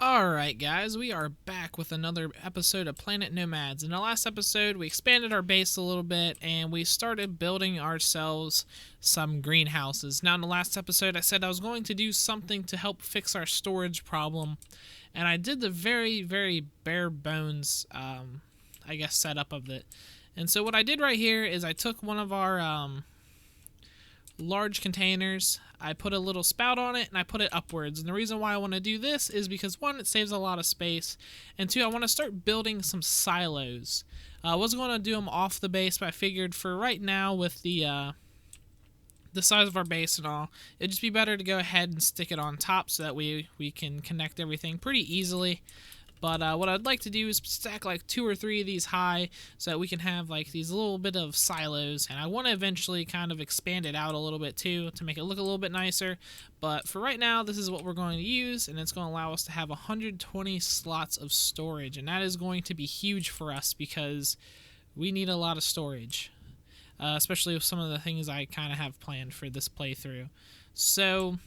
Alright guys, we are back with another episode of Planet Nomads. In the last episode, we expanded our base a little bit and we started building ourselves some greenhouses. Now in the last episode, I said I was going to do something to help fix our storage problem. And I did the very, very bare bones, setup of it. And so what I did right here is I took one of our large containers, I put a little spout on it, and I put it upwards. And the reason why I want to do this is because, one, it saves a lot of space, and two, I want to start building some silos. I was going to do them off the base, but I figured for right now, with the size of our base and all, it'd just be better to go ahead and stick it on top so that we can connect everything pretty easily. But what I'd like to do is stack like 2 or 3 of these high so that we can have like these little bit of silos. And I want to eventually kind of expand it out a little bit too to make it look a little bit nicer. But for right now, this is what we're going to use, and it's going to allow us to have 120 slots of storage. And that is going to be huge for us because we need a lot of storage. Especially with some of the things I kind of have planned for this playthrough. So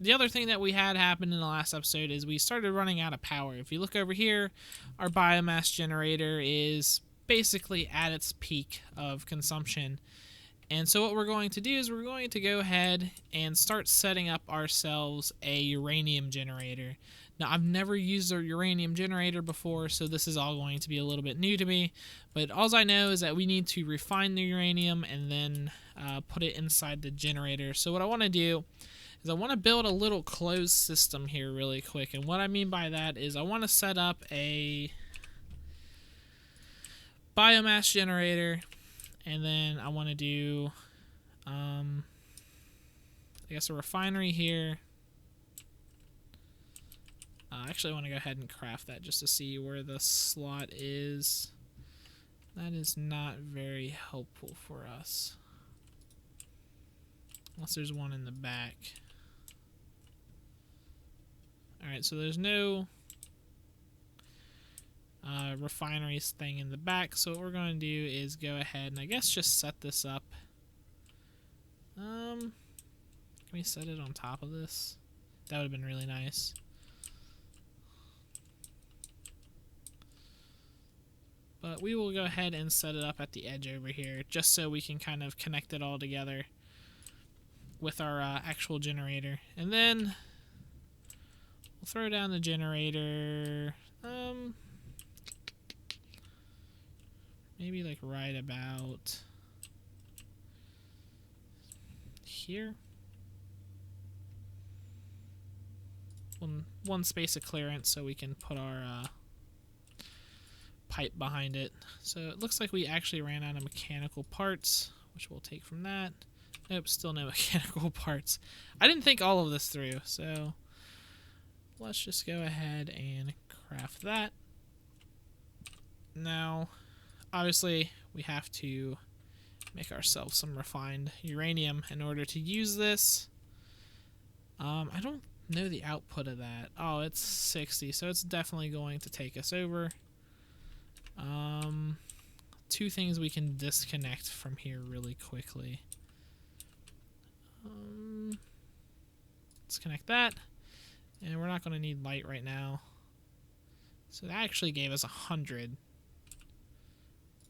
the other thing that we had happen in the last episode is we started running out of power. If you look over here, our biomass generator is basically at its peak of consumption. And so what we're going to do is we're going to go ahead and start setting up ourselves a uranium generator. Now, I've never used a uranium generator before, so this is all going to be a little bit new to me. But all I know is that we need to refine the uranium and then put it inside the generator. So what I want to do is I want to build a little closed system here really quick. And what I mean by that is I want to set up a biomass generator, and then I want to do I guess a refinery here. Actually, I want to go ahead and craft that just to see where the slot is. That is not very helpful for us, unless there's one in the back. Alright, so there's no refineries thing in the back, so what we're going to do is go ahead and I guess just set this up. Can we set it on top of this? That would have been really nice. But we will go ahead and set it up at the edge over here, just so we can kind of connect it all together with our actual generator. And then we'll throw down the generator, maybe like right about here. One space of clearance so we can put our pipe behind it. So it looks like we actually ran out of mechanical parts, which we'll take from that. Nope, still no mechanical parts. I didn't think all of this through, so let's just go ahead and craft that. Now, obviously, we have to make ourselves some refined uranium in order to use this. I don't know the output of that. Oh, it's 60, so it's definitely going to take us over. 2 things we can disconnect from here really quickly. Let's connect that. And we're not going to need light right now. So that actually gave us 100.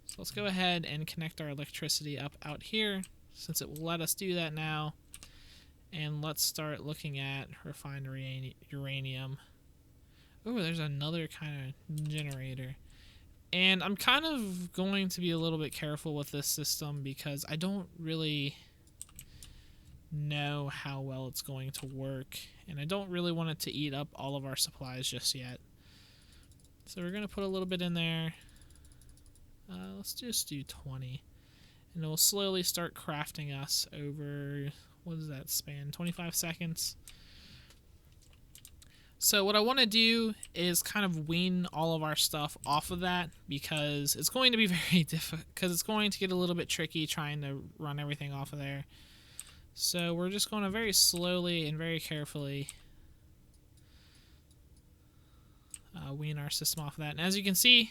So let's go ahead and connect our electricity up out here, since it will let us do that now. And let's start looking at refined uranium. Oh, there's another kind of generator. And I'm kind of going to be a little bit careful with this system because I don't really know how well it's going to work, and I don't really want it to eat up all of our supplies just yet. So we're going to put a little bit in there. Let's just do 20, and it will slowly start crafting us over, what does that span, 25 seconds? So what I want to do is kind of wean all of our stuff off of that, because it's going to be very difficult, because it's going to get a little bit tricky trying to run everything off of there. So we're just going to very slowly and very carefully wean our system off of that. And as you can see,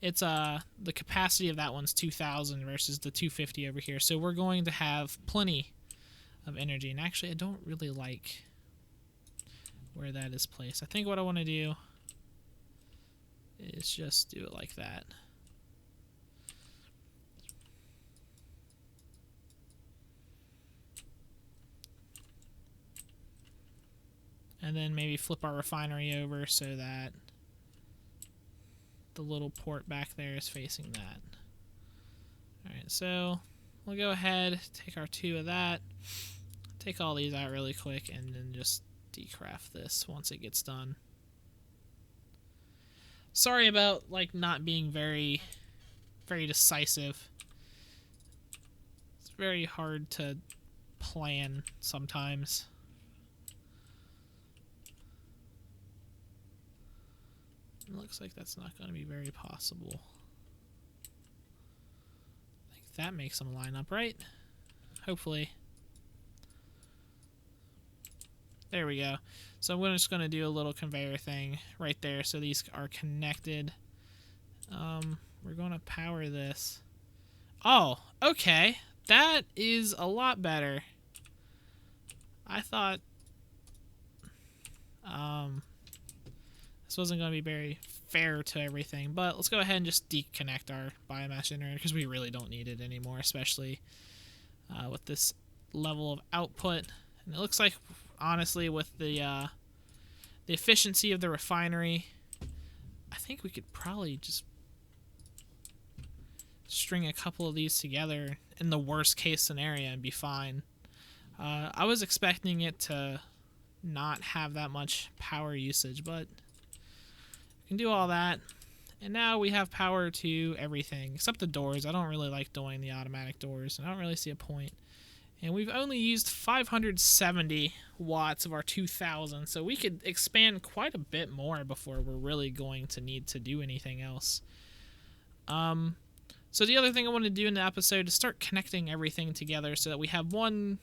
it's the capacity of that one's 2,000 versus the 250 over here. So we're going to have plenty of energy. And actually, I don't really like where that is placed. I think what I want to do is just do it like that. And then maybe flip our refinery over so that the little port back there is facing that. Alright, so we'll go ahead, take our 2 of that, take all these out really quick, and then just decraft this once it gets done. Sorry about like not being very decisive. It's very hard to plan sometimes. It looks like that's not going to be very possible. I think that makes them line up, right? Hopefully. There we go. So I'm just going to do a little conveyor thing right there so these are connected. We're going to power this. Oh, okay. That is a lot better. I thought this wasn't going to be very fair to everything, but let's go ahead and just disconnect our biomass generator because we really don't need it anymore, especially with this level of output. And it looks like, honestly, with the efficiency of the refinery, I think we could probably just string a couple of these together in the worst case scenario and be fine. I was expecting it to not have that much power usage, but we can do all that. And now we have power to everything except the doors. I don't really like doing the automatic doors, and I don't really see a point. And we've only used 570 watts of our 2000, so we could expand quite a bit more before we're really going to need to do anything else. So the other thing I want to do in the episode is start connecting everything together so that we have one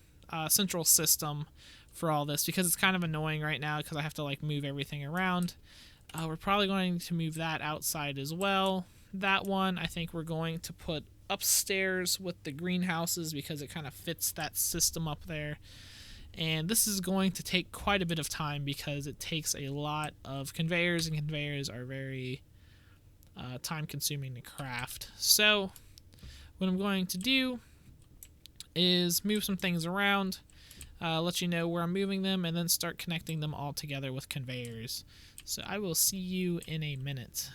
central system for all this, because it's kind of annoying right now because I have to like move everything around. We're probably going to move that outside as well. That one I think we're going to put upstairs with the greenhouses because it kind of fits that system up there. And this is going to take quite a bit of time because it takes a lot of conveyors, and conveyors are very time consuming to craft. So what I'm going to do is move some things around, let you know where I'm moving them, and then start connecting them all together with conveyors. So I will see you in a minute.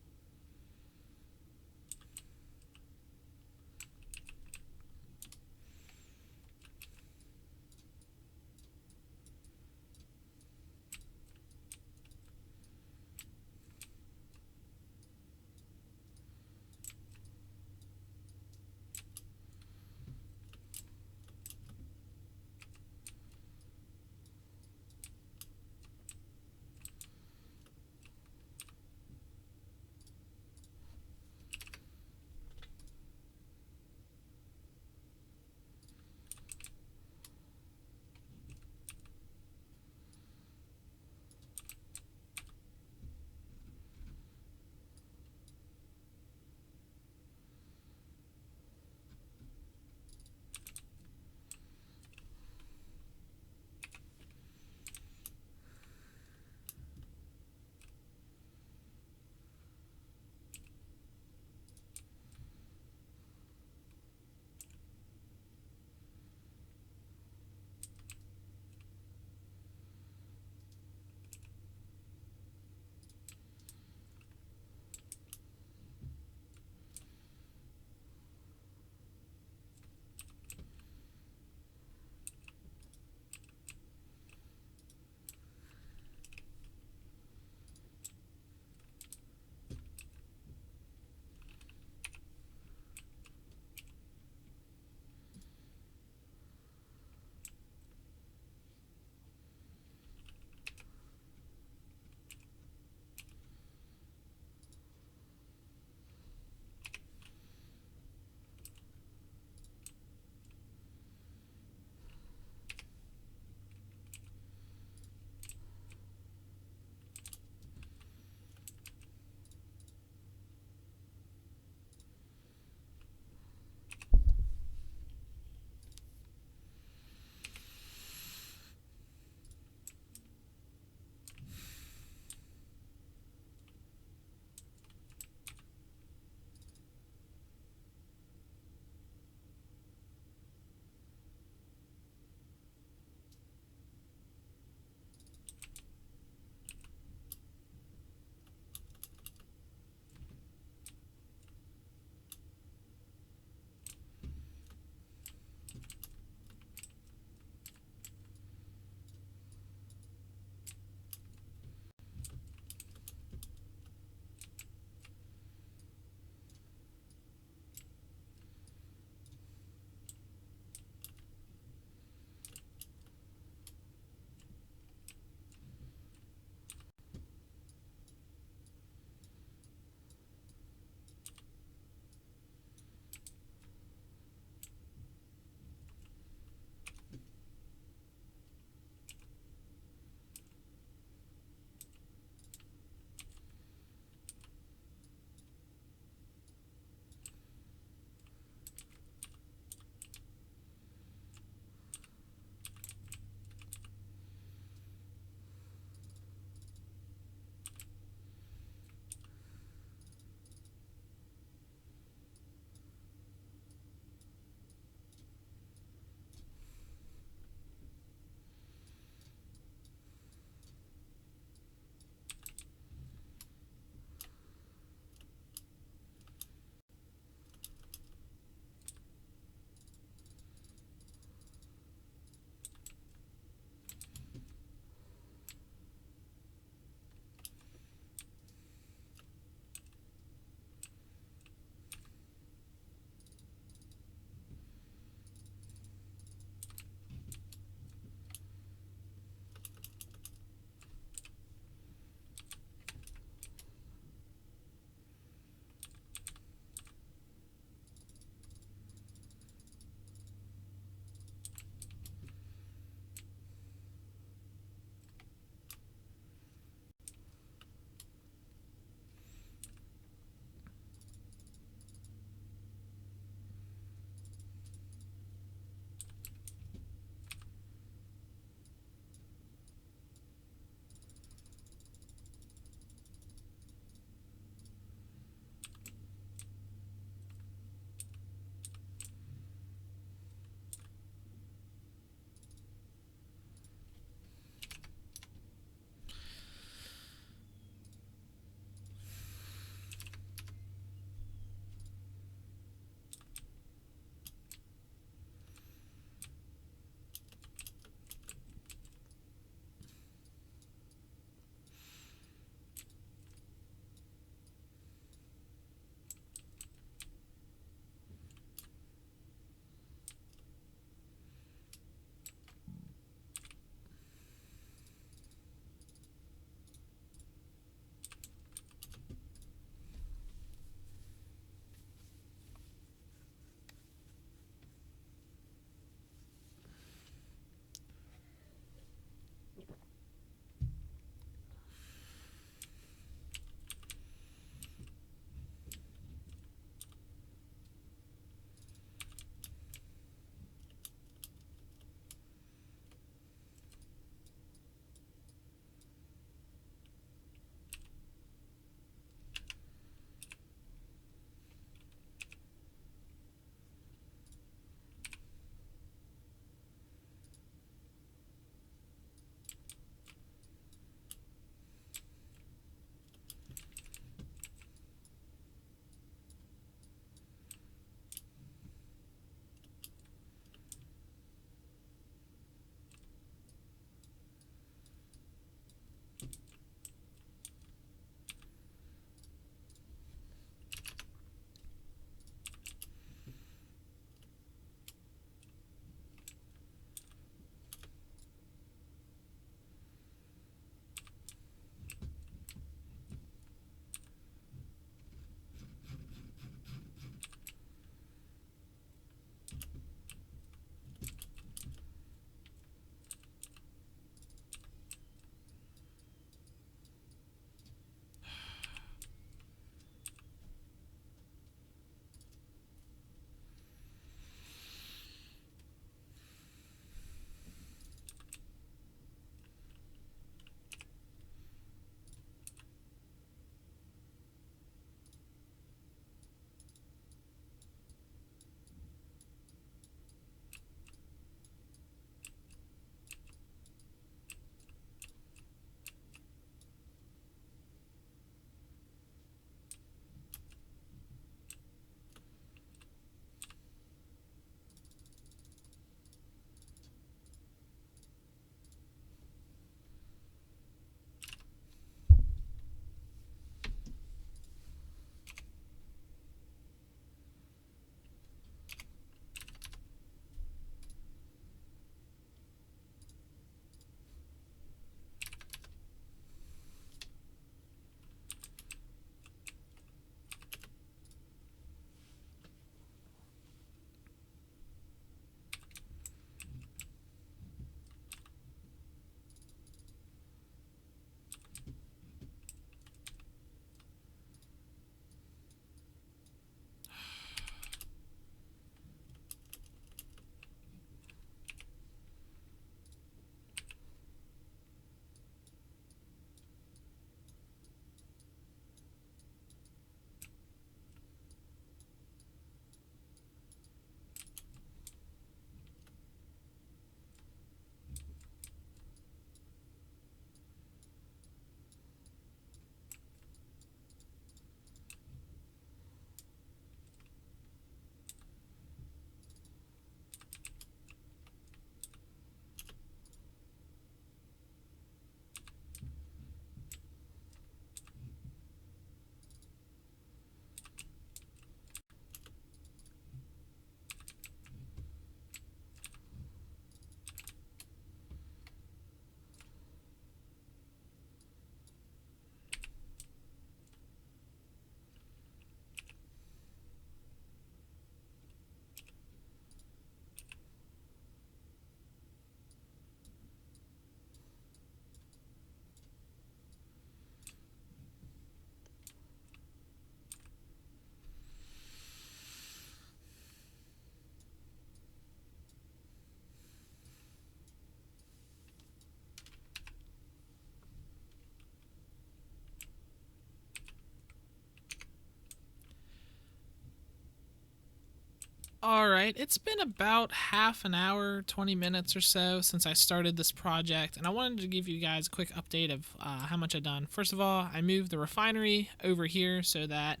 Alright, it's been about half an hour, 20 minutes or so since I started this project, and I wanted to give you guys a quick update of how much I've done. First of all, I moved the refinery over here so that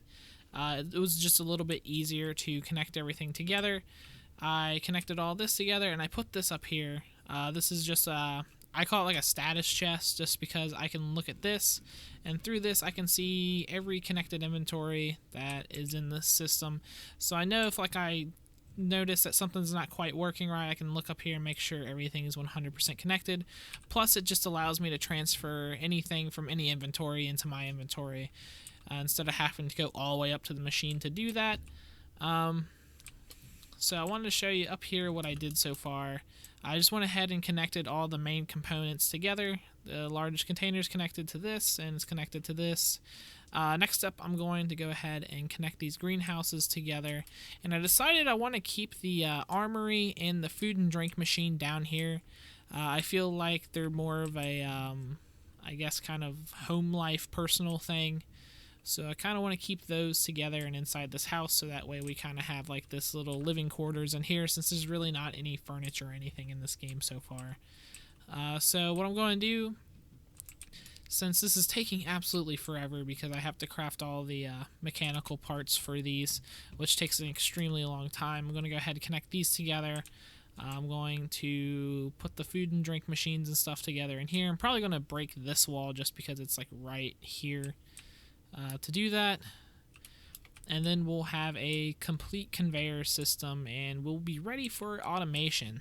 it was just a little bit easier to connect everything together. I connected all this together, and I put this up here. This is just I call it like a status chest, just because I can look at this, and through this I can see every connected inventory that is in this system. So I know if I notice that something's not quite working right, I can look up here and make sure everything is 100% connected. Plus, it just allows me to transfer anything from any inventory into my inventory instead of having to go all the way up to the machine to do that. So I wanted to show you up here what I did so far. I just went ahead and connected all the main components together. The largest container is connected to this, and it's connected to this. Next up, I'm going to go ahead and connect these greenhouses together. And I decided I want to keep the armory and the food and drink machine down here. I feel like they're more of a, I guess, kind of home life personal thing. So I kind of want to keep those together and inside this house, so that way we kind of have like this little living quarters in here, since there's really not any furniture or anything in this game so far. So what I'm going to do, since this is taking absolutely forever because I have to craft all the mechanical parts for these, which takes an extremely long time, I'm going to go ahead and connect these together. I'm going to put the food and drink machines and stuff together in here. I'm probably going to break this wall just because it's like right here to do that. And then we'll have a complete conveyor system, and we'll be ready for automation.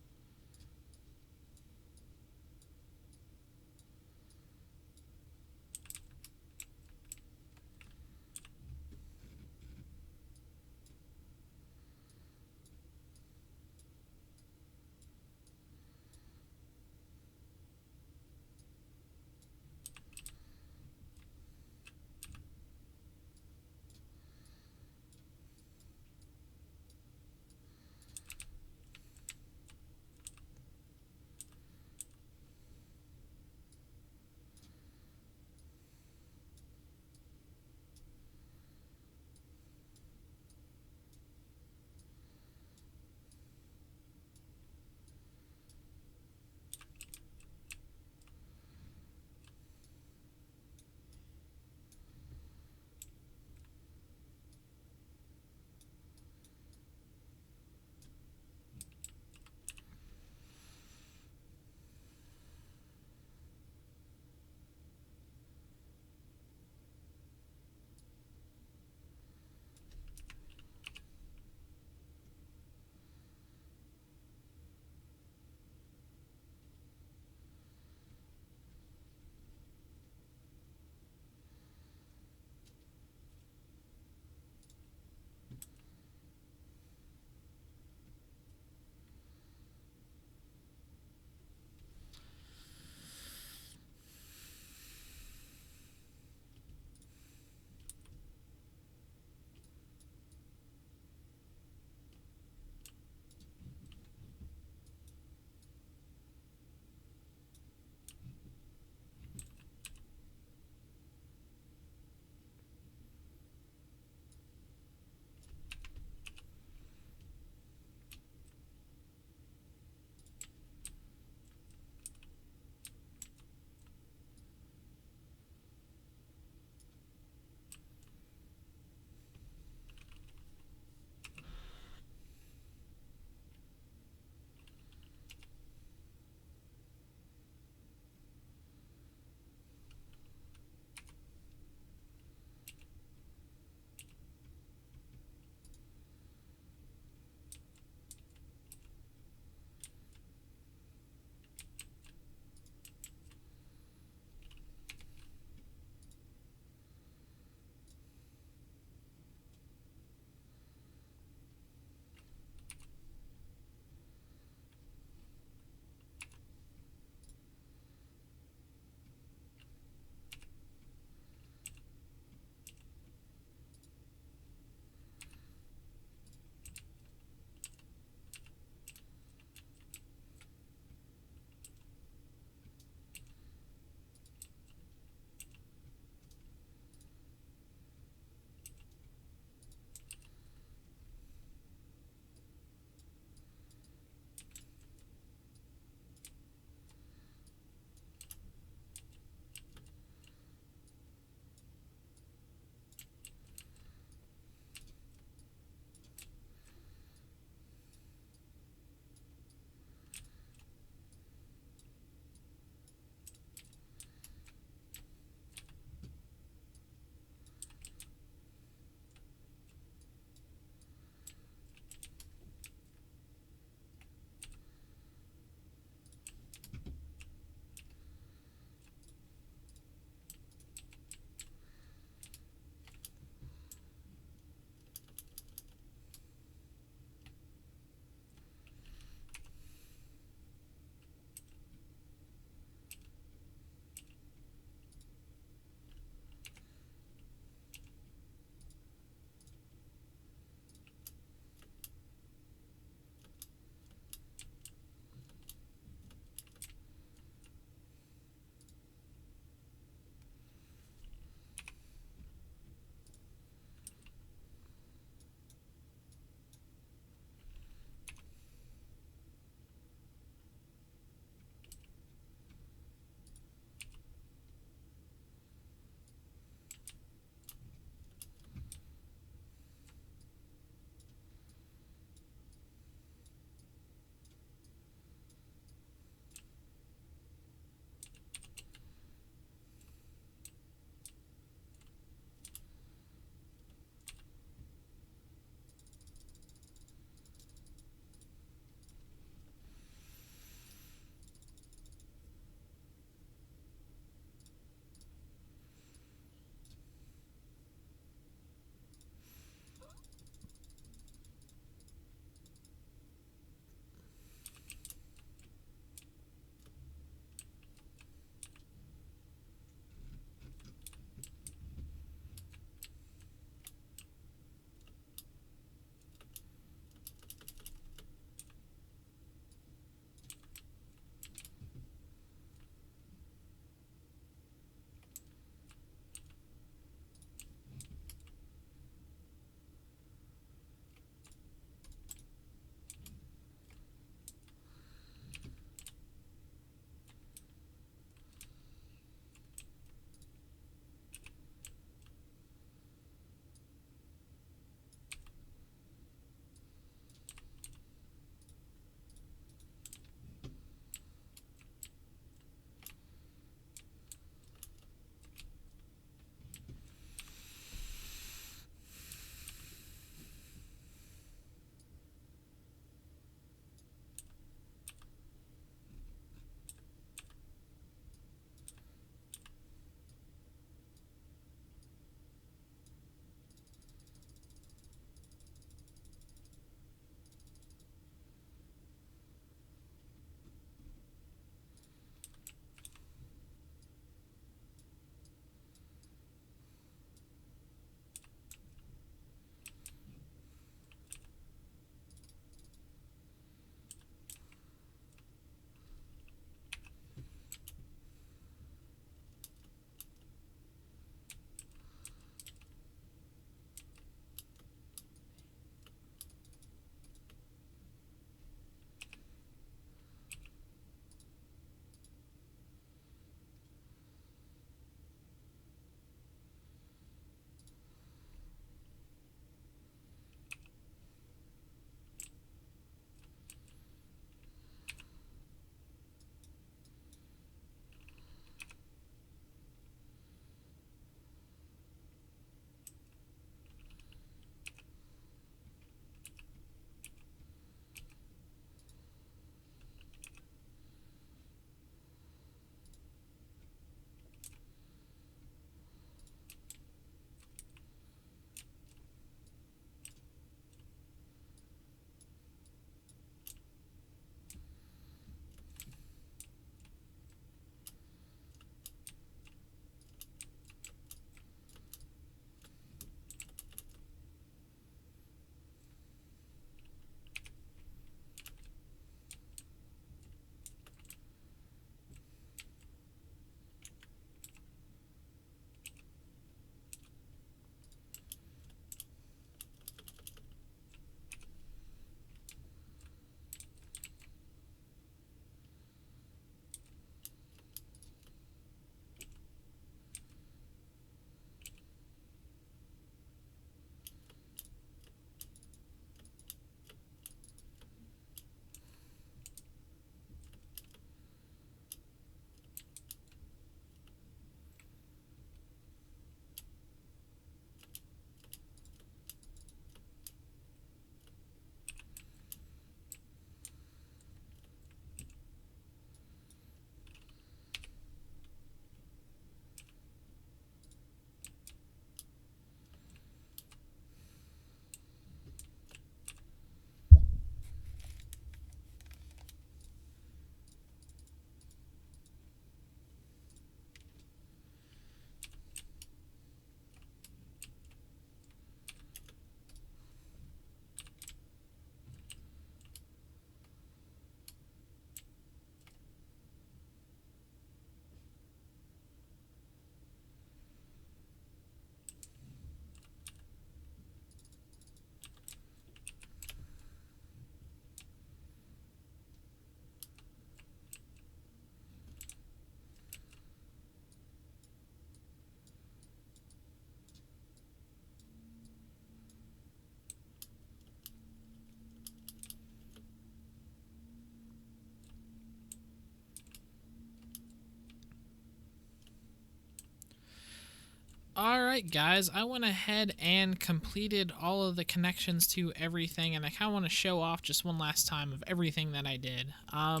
Alright guys, I went ahead and completed all of the connections to everything, and I kind of want to show off just one last time of everything that I did. I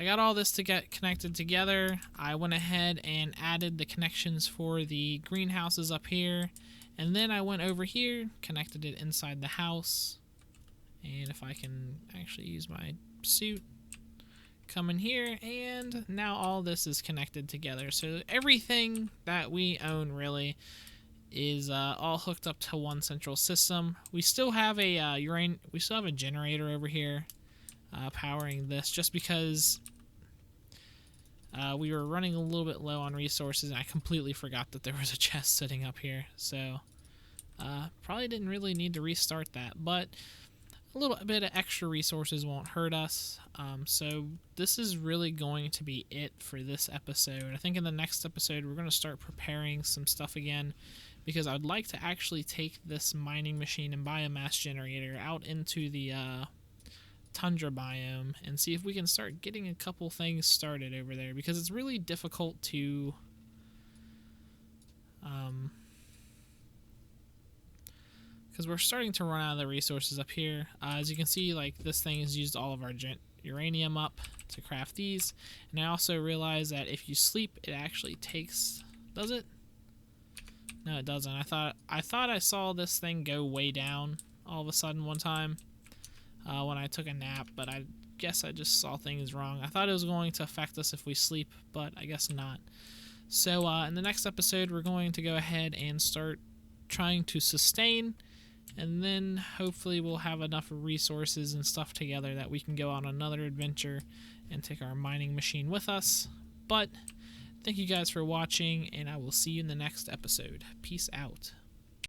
got all this to get connected together. I went ahead and added the connections for the greenhouses up here, and then I went over here, connected it inside the house, and if I can actually use my suit, come in here, and now all this is connected together. So everything that we own really is all hooked up to one central system. We still have a generator over here powering this, just because we were running a little bit low on resources, and I completely forgot that there was a chest sitting up here. So probably didn't really need to restart that, but a little bit of extra resources won't hurt us. So this is really going to be it for this episode. I think in the next episode we're going to start preparing some stuff again, because I'd like to actually take this mining machine and biomass generator out into the tundra biome and see if we can start getting a couple things started over there, because it's really difficult to because we're starting to run out of the resources up here. As you can see, like, this thing has used all of our uranium up to craft these, and I also realized that if you sleep, it actually takes... Does it? No, it doesn't. I thought I saw this thing go way down all of a sudden one time when I took a nap, but I guess I just saw things wrong. I thought it was going to affect us if we sleep, but I guess not. So in the next episode, we're going to go ahead and start trying to sustain, and then hopefully we'll have enough resources and stuff together that we can go on another adventure and take our mining machine with us. But thank you guys for watching, and I will see you in the next episode. Peace out.